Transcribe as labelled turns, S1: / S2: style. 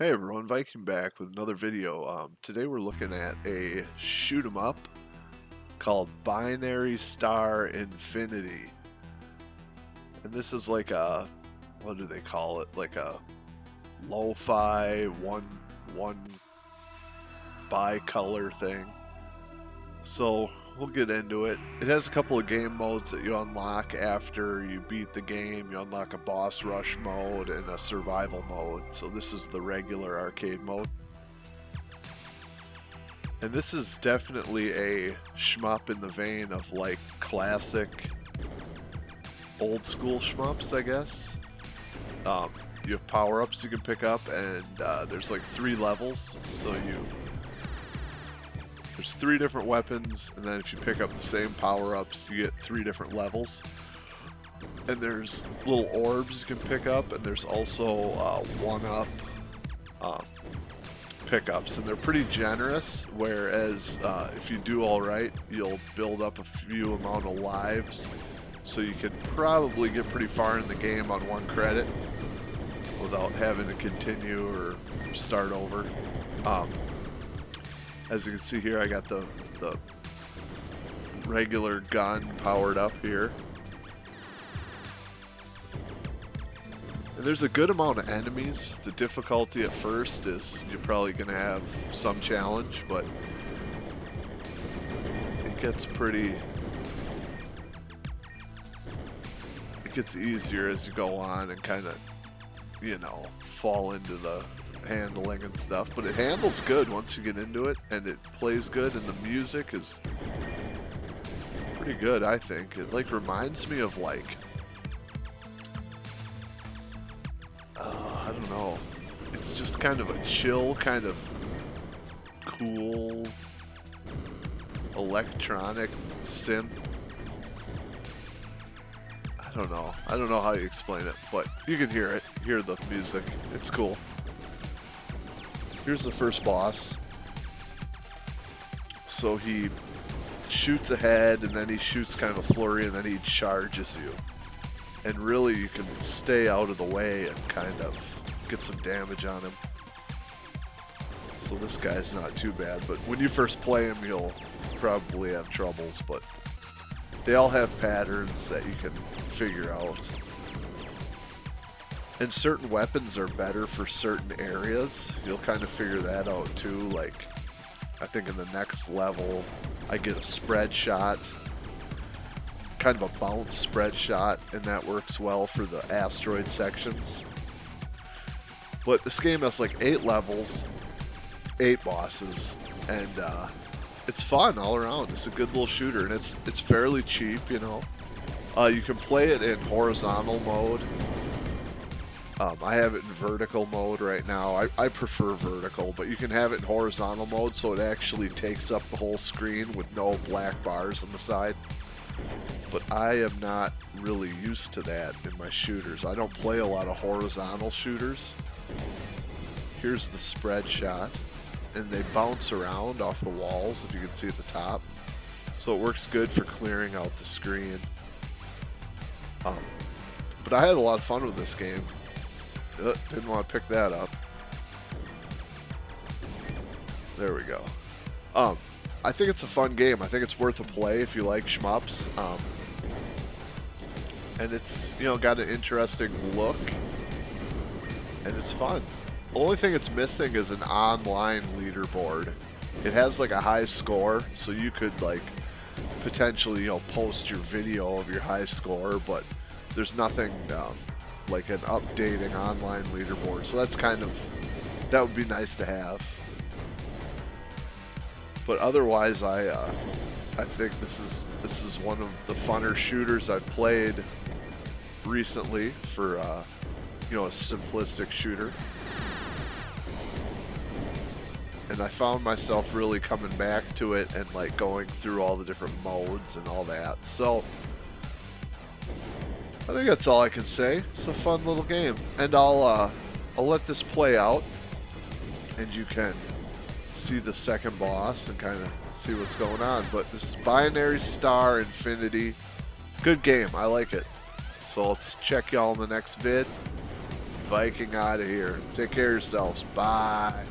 S1: Hey everyone, Viking back with another video. Today we're looking at a shoot 'em up called Binary Star Infinity. And this is like a, what do they call it? Like a lo-fi one bi-color thing. So we'll get into it. It has a couple of game modes that you unlock after you beat the game. You unlock a boss rush mode and a survival mode. So this is the regular arcade mode. And this is definitely a shmup in the vein of like classic old school shmups, I guess. You have power-ups you can pick up, and there's like 3 levels. So there's 3 different weapons, and then if you pick up the same power-ups, you get 3 different levels. And there's little orbs you can pick up, and there's also 1-up pickups, and they're pretty generous, whereas if you do alright, you'll build up a few amount of lives, so you can probably get pretty far in the game on 1 credit without having to continue or start over. As you can see here, I got the regular gun powered up here. And there's a good amount of enemies. The difficulty at first is you're probably going to have some challenge, but it gets easier as you go on and kind of, you know, fall into the handling and stuff, but it handles good once you get into it, and it plays good, and the music is pretty good, I think. It like reminds me of like I don't know, it's just kind of a chill, kind of cool electronic synth. I don't know how you explain it, but you can hear the music. It's cool. Here's the first boss. So he shoots ahead, and then he shoots kind of a flurry, and then he charges you. And really, you can stay out of the way and kind of get some damage on him. So this guy's not too bad, but when you first play him, you'll probably have troubles, but they all have patterns that you can figure out. And certain weapons are better for certain areas. You'll kind of figure that out too. Like, I think in the next level, I get a spread shot, kind of a bounce spread shot, and that works well for the asteroid sections. But this game has like 8 levels, 8 bosses, and it's fun all around. It's a good little shooter, and it's fairly cheap, you know. You can play it in horizontal mode. I have it in vertical mode right now. I prefer vertical, but you can have it in horizontal mode, so it actually takes up the whole screen with no black bars on the side. But I am not really used to that in my shooters. I don't play a lot of horizontal shooters. Here's the spread shot, and they bounce around off the walls, if you can see at the top. So it works good for clearing out the screen. But I had a lot of fun with this game. Didn't want to pick that up. There we go. I think it's a fun game. I think it's worth a play if you like shmups. And it's, you know, got an interesting look, and it's fun. The only thing it's missing is an online leaderboard. It has like a high score, so you could like potentially, you know, post your video of your high score, but there's nothing like an updating online leaderboard, so that would be nice to have. But otherwise, I think this is one of the funner shooters I've played recently for you know, a simplistic shooter. And I found myself really coming back to it and like going through all the different modes and all that. So I think that's all I can say. It's a fun little game, and I'll let this play out, and you can see the second boss and kind of see what's going on. But this is Binary Star Infinity. Good game. I like it. So let's check y'all in the next vid. Viking out of here. Take care of yourselves. Bye.